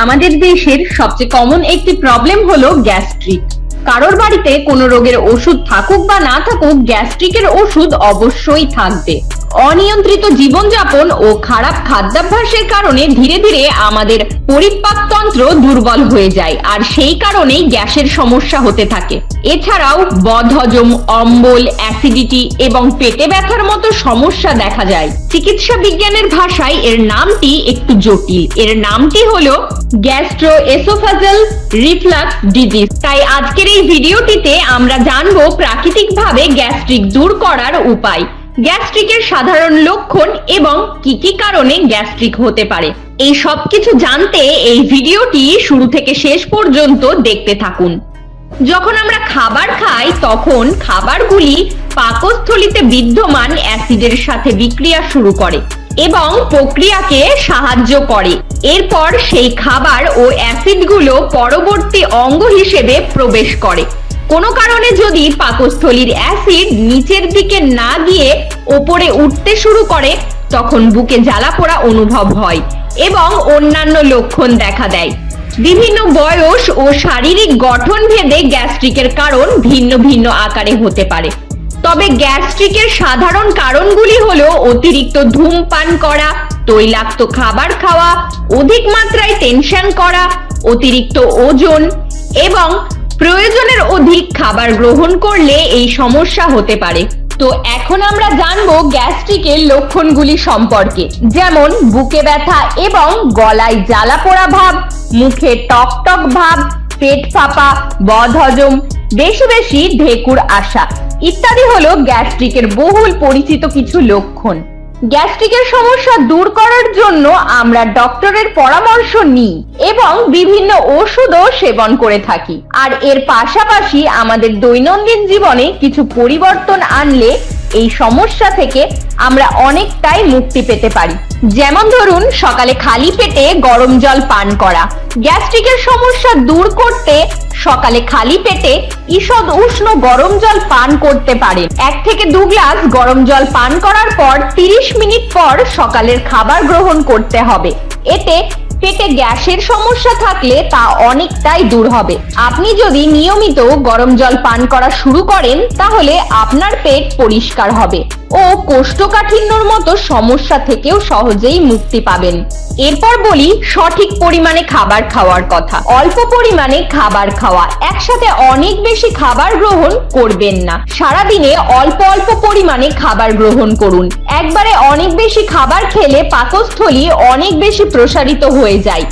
আমাদের দেশের সবচেয়ে কমন একটি প্রবলেম হলো গ্যাস্ট্রিক। কারোর বাড়িতে কোনো রোগের ওষুধ থাকুক বা না থাকুক, গ্যাস্ট্রিকের ওষুধ অবশ্যই থাকবে। অনিয়ন্ত্রিত জীবনযাপন ও খারাপ খাদ্যাভ্যাসের কারণে ধীরে ধীরে আমাদের পরিপাকতন্ত্র দুর্বল হয়ে যায়, আর সেই কারণেই গ্যাসের সমস্যা হতে থাকে। এছাড়াও বদহজম, অম্বল, অ্যাসিডিটি এবং পেটে ব্যথার মতো সমস্যা দেখা যায়। চিকিৎসা বিজ্ঞানের ভাষায় এর নামটি একটু জটিল। এর নামটি হলো গ্যাস্ট্রোএসোফেজাল রিফ্লাক্স ডিজিজ। তাই আজকের এই ভিডিওটিতে আমরা জানবো প্রাকৃতিকভাবে গ্যাস্ট্রিক দূর করার উপায়, গ্যাস্ট্রিকের সাধারণ লক্ষণ এবং কি কি কারণে গ্যাস্ট্রিক হতে পারে। এই সব কিছু জানতে এই ভিডিওটি শুরু থেকে শেষ পর্যন্ত দেখতে থাকুন। যখন আমরা খাবার খাই তখন খাবারগুলি পাকস্থলীতে বিদ্যমান অ্যাসিডের সাথে বিক্রিয়া শুরু করে এবং প্রক্রিয়াকে সাহায্য করে। এরপর সেই খাবার ও অ্যাসিডগুলো পরবর্তী অঙ্গ হিসেবে প্রবেশ করে। কোনো কারণে যদি পাকস্থলীর অ্যাসিড নিচের দিকে না গিয়ে ওপরে উঠতে শুরু করে, তখন বুকে জ্বালাপোড়া অনুভব হয় এবং অন্যান্য লক্ষণ দেখা দেয়। বিভিন্ন বয়স ও শারীরিক গঠন ভেদে গ্যাস্ট্রিকের কারণ ভিন্ন ভিন্ন আকারে হতে পারে। তবে গ্যাস্ট্রিকের সাধারণ কারণগুলি হলো অতিরিক্ত ধূমপান করা, তৈলাক্ত খাবার খাওয়া, অধিক মাত্রায় টেনশন করা, অতিরিক্ত ওজন এবং প্রয়োজনের অধিক খাবার গ্রহণ করলে এই সমস্যা হতে পারে। তো এখন আমরা জানবো গ্যাস্ট্রিকের লক্ষণগুলি সম্পর্কে, যেমন বুকে ব্যথা এবং গলায় জ্বালাপোড়া ভাব, মুখে টক টক ভাব, পেট ফাঁপা, বদহজম, বেশি বেশি ঢেকুর আসা ইত্যাদি হলো গ্যাস্ট্রিকের বহুল পরিচিত কিছু লক্ষণ। গ্যাস্ট্রিকের সমস্যা দূর করার জন্য আমরা ডক্টরের পরামর্শ নিই এবং বিভিন্ন ওষুধও সেবন করে থাকি। আর এর পাশাপাশি আমাদের দৈনন্দিন জীবনে কিছু পরিবর্তন আনলে এই সমস্যা থেকে আমরা অনেকটাই মুক্তি পেতে পারি। যেমন ধরুন, সকালে খালি পেটে গরম জল পান করা। গ্যাস্ট্রিকের সমস্যা দূর করতে সকালে খালি পেটে ঈষৎ উষ্ণ গরম জল পান করতে পারেন। 1 থেকে 2 গ্লাস গরম জল পান করার পর 30 মিনিট পর সকালের খাবার গ্রহণ করতে হবে। এতে পেটে গ্যাসের সমস্যা থাকলে তা অনেকটাই দূর হবে। আপনি যদি নিয়মিত গরম জল পান করা শুরু করেন, তাহলে আপনার পেট পরিষ্কার হবে ও কোষ্ঠকাঠিন্যর মতো সমস্যা থেকেও সহজেই মুক্তি পাবেন। এরপর বলি সঠিক পরিমাণে খাবার খাওয়ার কথা। অল্প পরিমাণে খাবার খাওয়া, একসাথে অনেক বেশি খাবার গ্রহণ করবেন না। সারাদিনে অল্প অল্প পরিমাণে খাবার গ্রহণ করুন। একবারে অনেক বেশি খাবার খেলে পাকস্থলী অনেক বেশি প্রসারিত হয়ে যায়।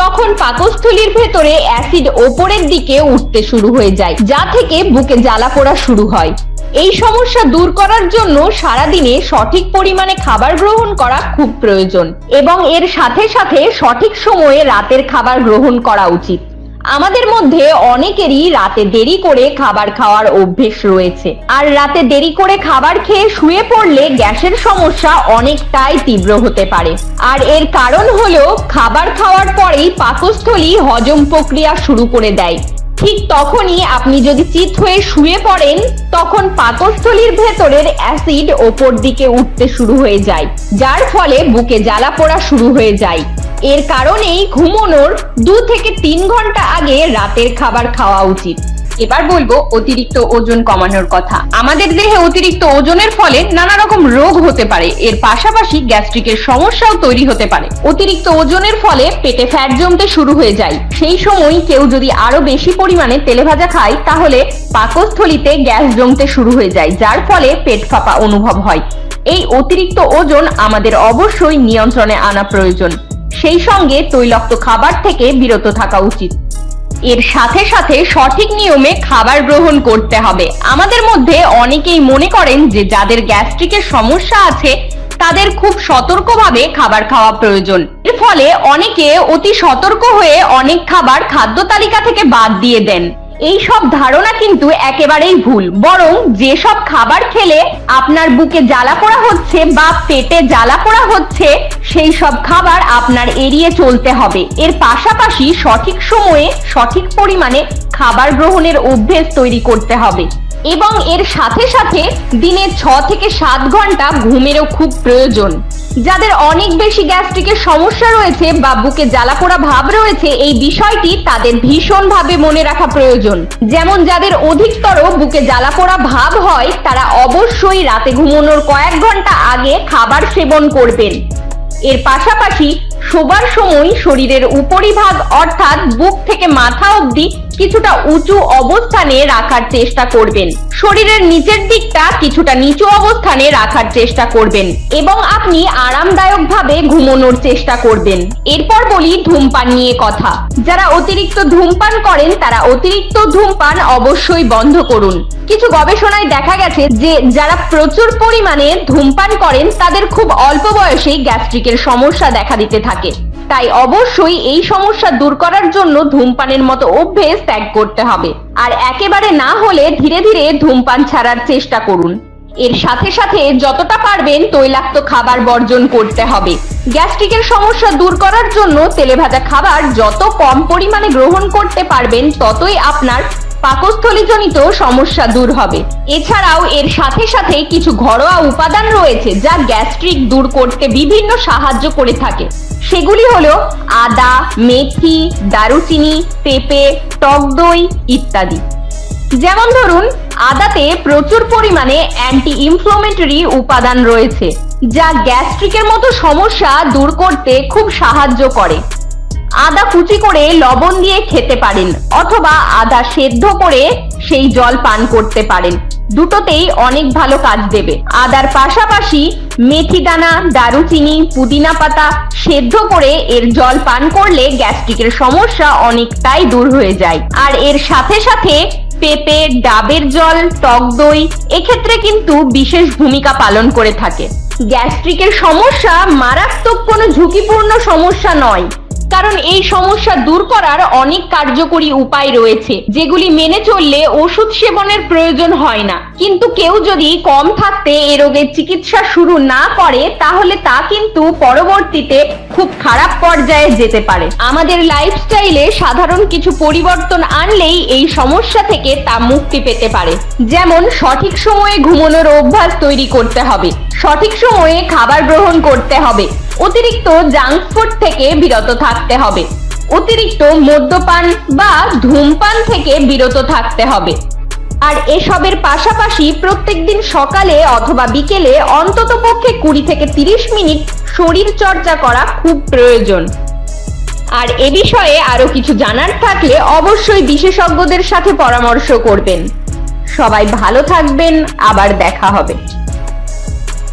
তখন পাকস্থলীর ভেতরে অ্যাসিড ওপরের দিকে উঠতে শুরু হয়ে যায়, যা থেকে বুকে জ্বালাপোড়া শুরু হয়। এই সমস্যা দূর করার জন্য সারাদিনে সঠিক পরিমাণে খাবার গ্রহণ করা খুব প্রয়োজন এবং এর সাথে সাথে সঠিক সময়ে রাতের খাবার গ্রহণ করা উচিত। আমাদের মধ্যে অনেকেরই রাতে দেরি করে খাবার খাওয়ার অভ্যেস রয়েছে, আর রাতে দেরি করে খাবার খেয়ে শুয়ে পড়লে গ্যাসের সমস্যা অনেকটাই তীব্র হতে পারে। আর এর কারণ হলো খাবার খাওয়ার পরেই পাকস্থলী হজম প্রক্রিয়া শুরু করে দেয়। ঠিক তখনই আপনি যদি চিত হয়ে শুয়ে পড়েন, তখন পাকস্থলীর ভেতরের অ্যাসিড ওপর দিকে উঠতে শুরু হয়ে যায়, যার ফলে বুকে জ্বালাপোড়া শুরু হয়ে যায়। এর কারণেই ঘুমানোর 2 থেকে 3 ঘন্টা আগে রাতের খাবার খাওয়া উচিত। এবার বলবো অতিরিক্ত ওজন কমানোর কথা। আমাদের দেহে অতিরিক্ত ওজনের ফলে নানা রকম রোগ হতে পারে। এর পাশাপাশি গ্যাস্ট্রিকের সমস্যাও তৈরি হতে পারে। অতিরিক্ত ওজনের ফলে পেটে ফ্যাট জমতে শুরু হয়ে যায়। সেই সময় কেউ যদি আরো বেশি পরিমাণে তেলেভাজা খায়, তাহলে পাকস্থলীতে গ্যাস জমতে শুরু হয়ে যায়, যার ফলে পেট ফাঁপা অনুভব হয়। এই অতিরিক্ত ওজন আমাদের অবশ্যই নিয়ন্ত্রণে আনা প্রয়োজন। সেই সঙ্গে তৈলাক্ত খাবার থেকে বিরত থাকা উচিত। এর সাথে সাথে সঠিক নিয়মে খাবার গ্রহণ করতে হবে। আমাদের মধ্যে অনেকেই মনে করেন যে যাদের গ্যাস্ট্রিকের সমস্যা আছে তাদের খুব সতর্কভাবে খাবার খাওয়া প্রয়োজন। এর ফলে অনেকে অতি সতর্ক হয়ে অনেক খাবার খাদ্য তালিকা থেকে বাদ দিয়ে দেন। এই সব ধারণা কিন্তু একেবারেই ভুল। বরং যেসব খাবার খেলে আপনার বুকে জ্বালাপোড়া হচ্ছে বা পেটে জ্বালাপোড়া হচ্ছে, সেই সব খাবার আপনার এড়িয়ে চলতে হবে। এর পাশাপাশি সঠিক সময়ে সঠিক পরিমাণে খাবার গ্রহণের অভ্যেস তৈরি করতে হবে। এবং এর সাথে সাথে দিনে 6 থেকে 7 ঘন্টা ঘুমেরও খুব প্রয়োজন। যাদের অনেক বেশি গ্যাস্ট্রিকের সমস্যা রয়েছে বা বুকে জ্বালাপোড়া ভাব রয়েছে, এই বিষয়টি তাদের ভীষণভাবে মনে রাখা প্রয়োজন। যেমন যাদের অধিকতর বুকে জ্বালাপোড়া ভাব হয়, তারা অবশ্যই রাতে ঘুমানোর কয়েক ঘন্টা আগে খাবার সেবন করবেন। এর পাশাপাশি শোবার সময় শরীরের উপরিভাগ অর্থাৎ বুক থেকে মাথা অবধি কিছুটা উঁচু অবস্থানে রাখার চেষ্টা করবেন। শরীরের নিচের দিকটা কিছুটা নিচু অবস্থানে রাখার চেষ্টা করবেন এবং আপনি আরামদায়কভাবে ঘুমানোর চেষ্টা করবেন। এরপর বলি ধূমপান নিয়ে কথা। যারা অতিরিক্ত ধূমপান করেন তারা অতিরিক্ত ধূমপান অবশ্যই বন্ধ করুন। কিছু গবেষণায় দেখা গেছে যে যারা প্রচুর পরিমাণে ধূমপান করেন তাদের খুব অল্প বয়সেই গ্যাস্ট্রিকের সমস্যা দেখা দিতে থাকে। তাই অবশ্যই এই সমস্যা দূর করার জন্য ধূমপানের মতো অভ্যেস ত্যাগ করতে হবে। আর একেবারে না হলে ধীরে ধীরে ধূমপান ছাড়ার চেষ্টা করুন। এর সাথে সাথে যতটা পারবেন তৈলাক্ত খাবার বর্জন করতে হবে। গ্যাস্ট্রিকের সমস্যা দূর করার জন্য তেলে ভাজা খাবার যত কম পরিমাণে গ্রহণ করতে পারবেন ততই আপনার পাকস্থলীজনিত সমস্যা দূর হবে। এছাড়াও এর সাথে সাথে কিছু ঘরোয়া উপাদান রয়েছে যা গ্যাস্ট্রিক দূর করতে বিভিন্ন সাহায্য করে থাকে। সেগুলি হলো আদা, মেথি, দারুচিনি, পেঁপে, টক দই ইত্যাদি। যেমন ধরুন, আদাতে প্রচুর পরিমাণে অ্যান্টি ইনফ্লামেটরি উপাদান রয়েছে যা গ্যাস্ট্রিকের মতো সমস্যা দূর করতে খুব সাহায্য করে। আদা কুচি করে লবণ দিয়ে খেতে পারেন অথবা আদা সেদ্ধ করে সেই জল পান করতে পারেন। দুটোতেই অনেক ভালো কাজ দেবে। আদার পাশাপাশি মেথি দানা, দারুচিনি, পুদিনা পাতা সেদ্ধ করে এর জল পান করলে গ্যাস্ট্রিকের সমস্যা অনেকটাই দূর হয়ে যায়। আর এর সাথে সাথে পেঁপে, ডাবের জল, টক দই এক্ষেত্রে কিন্তু বিশেষ ভূমিকা পালন করে থাকে। গ্যাস্ট্রিকের সমস্যা মারাত্মক কোনো ঝুঁকিপূর্ণ সমস্যা নয়, কারণ এই সমস্যা দূর করার অনেক কার্যকরী উপায় রয়েছে যেগুলি মেনে চললে ওষুধ সেবনের প্রয়োজন হয় না। কিন্তু কেউ যদি কম থাকতে এ রোগের চিকিৎসা শুরু না করে তাহলে তা কিন্তু পরবর্তীতে খুব খারাপ পর্যায়ে যেতে পারে। আমাদের লাইফস্টাইলে সাধারণ কিছু পরিবর্তন আনলেই এই সমস্যা থেকে তা মুক্তি পেতে পারে। যেমন সঠিক সময়ে ঘুমানোর অভ্যাস তৈরি করতে হবে, সঠিক সময়ে খাবার গ্রহণ করতে হবে, অতিরিক্ত জাঙ্ক ফুড থেকে বিরত থাকতে হবে, অতিরিক্ত মদ্যপান বা ধূমপান থেকে বিরত থাকতে হবে। আর এসবের পাশাপাশি প্রত্যেকদিন সকালে অথবা বিকেলে অন্ততপক্ষে 20 থেকে 30 মিনিট শরীর চর্চা করা খুব প্রয়োজন। আর এ বিষয়ে আরো কিছু জানার থাকলে অবশ্যই বিশেষজ্ঞদের সাথে পরামর্শ করবেন। সবাই ভালো থাকবেন, আবার দেখা হবে।